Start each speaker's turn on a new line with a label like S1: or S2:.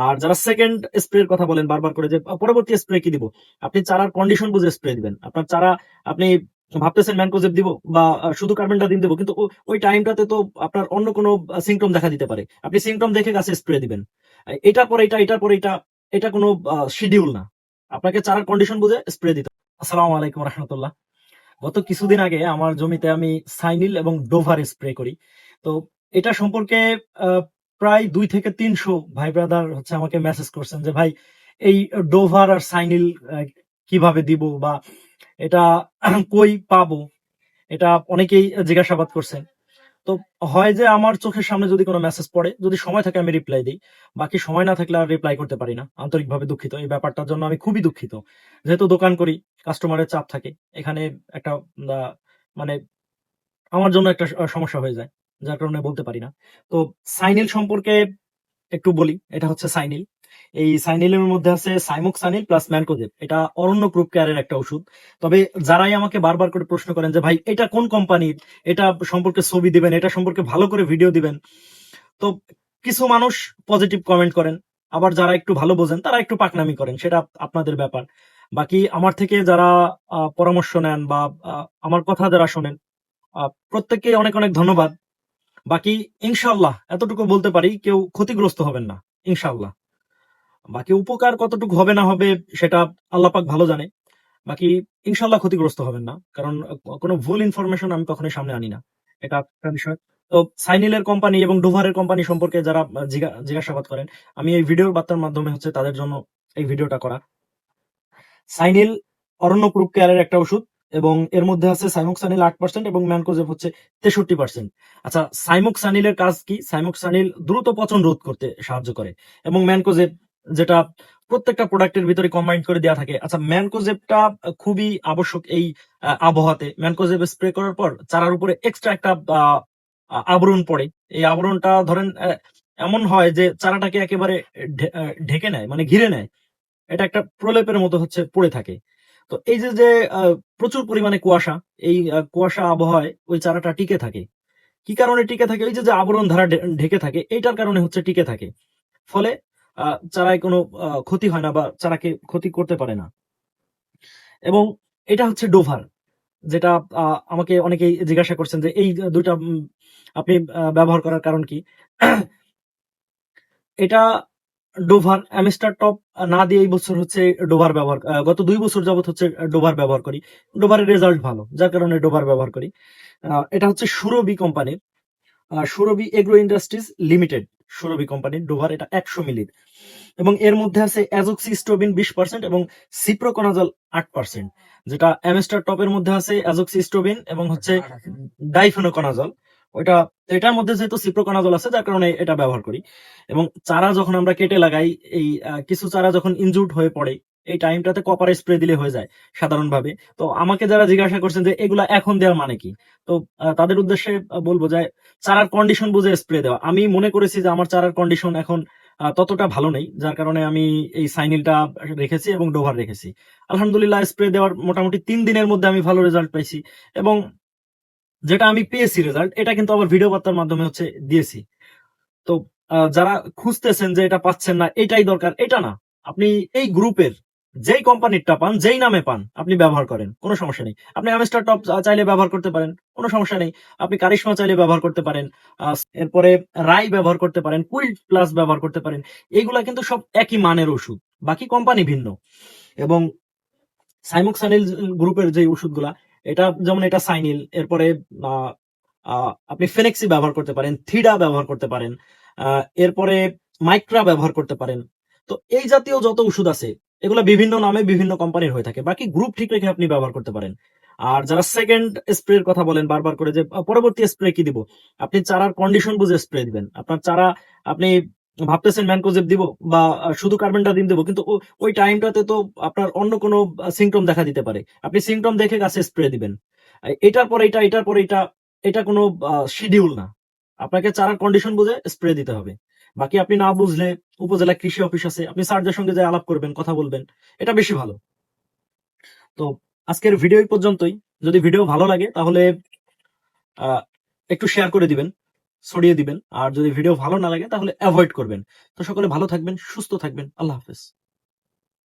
S1: আর যারা সেকেন্ড স্প্রের কথা বলেন বারবার করে যে পরবর্তী স্প্রে কি দিব, আপনি চারার কন্ডিশন বুঝে স্প্রে দিবেন। আপনার চারা আপনি ভাবতেছেন ম্যানকোজেব দিব বা শুধু কার্বেন্ডাজিম দিব, কিন্তু ওই টাইমটাতে তো আপনার অন্য কোনো সিমটম দেখা দিতে পারে। আপনি সিমটম দেখে গাছে স্প্রে দিবেন। এটার পরে এটা, এটার পরে এটা, এটা কোনো শিডিউল না। আপনাকে চারার কন্ডিশন বুঝে স্প্রে দিতে হবে। আসসালামু আলাইকুম রহমতুল্লাহ। গত কিছুদিন আগে আমার জমিতে আমি সাইনিল এবং ডোভার স্প্রে করি। তো এটা সম্পর্কে আহ, প্রায় 2 থেকে 300 ভাই ব্রাদার হচ্ছে আমাকে মেসেজ করছেন যে ভাই এই ডোভার আর সাইনিল কিভাবে দিব বা এটা কই পাবো, এটা অনেকেই জিজ্ঞাসাবাদ করছেন। তো হয় যে আমার চোখের সামনে যদি কোনো মেসেজ পড়ে, যদি সময় থাকে আমি রিপ্লাই দিই, বাকি সময় না থাকলে আর রিপ্লাই করতে পারি না। আন্তরিকভাবে দুঃখিত, এই ব্যাপারটার জন্য আমি খুবই দুঃখিত। যেহেতু দোকান করি, কাস্টমারের চাপ থাকে, এখানে একটা আহ, মানে আমার জন্য একটা সমস্যা হয়ে যায়, যার কারণে বলতে পারি না। তো সাইনিল সম্পর্কে একটু বলি। এটা হচ্ছে সাইনিল। এই সাইনিলের মধ্যে আছে সাইমোক্সানিল প্লাস ম্যানকোজেব। এটা অরণ্য গ্রুপ কেয়ারের একটা ওষুধ। তবে যারাই আমাকে বারবার করে প্রশ্ন করেন যে ভাই এটা কোন কোম্পানির, এটা সম্পর্কে ছবি দিবেন, এটা সম্পর্কে ভালো করে ভিডিও দিবেন, তো কিছু মানুষ পজিটিভ কমেন্ট করেন, আবার যারা একটু ভালো বোঝেন তারা একটু পাকনামি করেন, সেটা আপনাদের ব্যাপার। বাকি আমার থেকে যারা পরামর্শ নেন বা আমার কথা যারা শোনেন, প্রত্যেককে অনেক অনেক ধন্যবাদ। বাকি ইনশাল্লাহ এতটুকু বলতে পারি, কেউ ক্ষতিগ্রস্ত হবেন না ইনশাল্লাহ। বাকি উপকার কতটুকু হবে না হবে সেটা আল্লাহ পাক ভালো জানে। বাকি ইনশাল্লাহ ক্ষতিগ্রস্ত হবেন না, কারণ কোনো ভুল ইনফরমেশন আমি কখনোই সামনে আনি না। এটা একটা বিষয়। তো সাইনিলের কোম্পানি এবং ডোভারের কোম্পানি সম্পর্কে যারা জিজ্ঞাসাবাদ করেন, আমি এই ভিডিওর বার্তার মাধ্যমে হচ্ছে তাদের জন্য এই ভিডিওটা করা। সাইনিল অরণ্য গ্রুপ কেয়ারের একটা ওষুধ, এবং এর মধ্যে আছে সাইমোক্সানিল 8% এবং ম্যানকোজেব হচ্ছে 63%। আচ্ছা, সাইমোক্সানিলের কাজ কি? সাইমোক্সানিল দ্রুত পচন রোধ করতে সাহায্য করে, এবং ম্যানকোজেব যেটা প্রত্যেকটা প্রোডাক্টের ভিতরে কম্বাইন করে দেওয়া থাকে। আচ্ছা, ম্যানকোজেবটা খুবই আবশ্যক এই আবহাওয়াতে। ম্যানকোজেব স্প্রে করার পর চারার উপরে এক্সট্রা একটা আবরণ পড়ে। এই আবরণটা ধরেন এমন হয় যে চারাটাকে একেবারে ঢেকে নেয়, মানে ঘিরে নেয়। এটা একটা প্রলেপের মতো হচ্ছে পড়ে থাকে। তো এই যে যে প্রচুর পরিমাণে কুয়াশা, এই কুয়াশা আবহাওয়ায় ওই চারাটা টিকে থাকে। কি কারণে টিকে থাকে? ওই যে যে আবরণ ধারা ঢেকে থাকে, এইটার কারণে হচ্ছে টিকে থাকে। ফলে চারায় কোনো ক্ষতি হয় না বা চারাকে ক্ষতি করতে পারে না। এবং এটা হচ্ছে ডোভার, যেটা আমাকে অনেকেই জিজ্ঞাসা করছেন যে এই দুইটা আপনি ব্যবহার করার কারণ কি? এটা ডোভার অ্যামস্টার টপ না দিয়ে এই বছর হচ্ছে ডোভার ব্যবহার, গত 2 বছর যাবত হচ্ছে ডোভার ব্যবহার করি। ডোভারের রেজাল্ট ভালো, যার কারণে ডোভার ব্যবহার করি। এটা হচ্ছে সুরভি কোম্পানির, সুরভি এগ্রো ইন্ডাস্ট্রিজ লিমিটেড, সুরভি কোম্পানির ডোভার। এটা 100 মিলির, এবং এর মধ্যে আছে অ্যাজোক্সিস্টোবিন 20% এবং সিপ্রোকোনাজল 8%। যেটা অ্যামস্টার টপের মধ্যে আছে অ্যাজোক্সিস্টোবিন এবং হচ্ছে ডাইফেনোকোনাজল। ওইটা, এটার মধ্যে যেহেতু সিপ্রোকোনাজল আছে, যার কারণে এটা ব্যবহার করি। এবং চারা যখন আমরা কেটে লাগাই, এই কিছু চারা যখন ইনজুর্ড হয়ে পড়ে, এই টাইমটাতে কপার স্প্রে দিলে হয়ে যায় সাধারণভাবে। তো আমাকে যারা জিজ্ঞাসা করছেন যে এগুলা এখন দেওয়ার মানে কি, তো তাদের উদ্দেশ্যে বলবো যে চারার কন্ডিশন বুঝে স্প্রে দেওয়া। আমি মনে করেছি যে আমার চারার কন্ডিশন এখন ততটা ভালো নেই, যার কারণে আমি এই সাইনিলটা রেখেছি এবং ডোভার রেখেছি। আলহামদুলিল্লাহ, স্প্রে দেওয়ার মোটামুটি 3 দিনের মধ্যে আমি ভালো রেজাল্ট পাইছি। এবং যেটা আমি পেয়েছি রেজাল্ট, এটা কিন্তু আবার ভিডিও বার্তার মাধ্যমে হচ্ছে দিয়েছি। তো যারা খুঁজতেছেন যে এটা পাচ্ছেন না, এটাই দরকার, এটা না। আপনি এই গ্রুপের যেই কোম্পানিরটা পান, যেই নামে পান, আপনি ব্যবহার করেন, কোনো সমস্যা নেই। আপনি অ্যামস্টার টপ চাইলে ব্যবহার করতে পারেন, কোনো সমস্যা নেই। আপনি কারিশমা চাইলে ব্যবহার করতে পারেন, এরপরে রাই ব্যবহার করতে পারেন, কুইল্ট প্লাস ব্যবহার করতে পারেন। এগুলা কিন্তু সব একই মানের ওষুধ, বাকি কোম্পানি ভিন্ন। এবং সাইমোক্সানিল গ্রুপের যে ওষুধগুলা, এটা যেমন এটা সাইনিল, এরপরে আহ, আপনি ফেনেক্সি ব্যবহার করতে পারেন, থিডা ব্যবহার করতে পারেন, এরপরে মাইক্রা ব্যবহার করতে পারেন। তো এই জাতীয় যত ওষুধ আছে, এগুলো বিভিন্ন নামে বিভিন্ন কোম্পানির হয়ে থাকে। বাকি গ্রুপ ঠিক রেখে আপনি ব্যবহার করতে পারেন। আর যারা সেকেন্ড স্প্রের কথা বলেন বারবার করে যে পরবর্তী স্প্রে কি দিব, আপনি চারার কন্ডিশন বুঝে স্প্রে দিবেন। আপনার চারা আপনি ভাবতেছেন ম্যানকোজেব দিব বা শুধু কার্বেন্ডাজিম দিব, কিন্তু ওই টাইমটাতে তো আপনার অন্য কোনো সিমটম দেখা দিতে পারে। আপনি সিমটম দেখে গাছে স্প্রে দিবেন। এটার পরে এটা, এটার পরে এটা, এটা কোনো শিডিউল না। আপনাকে চারার কন্ডিশন বুঝে স্প্রে দিতে হবে। বাকি আপনি না বুঝলে উপজেলা কৃষি অফিস আছে, আপনি স্যারদের সঙ্গে যে আলাপ করবেন, কথা বলবেন, এটা বেশি ভালো। তো আজকের ভিডিও এই পর্যন্তই। যদি ভিডিও ভালো লাগে তাহলে একটু শেয়ার করে দিবেন। ছড়িয়ে দিবেন। আর যদি ভিডিও ভালো না লাগে তাহলে এভয়েড করবেন। তো সকলে ভালো থাকবেন, সুস্থ থাকবেন। আল্লাহ হাফেজ।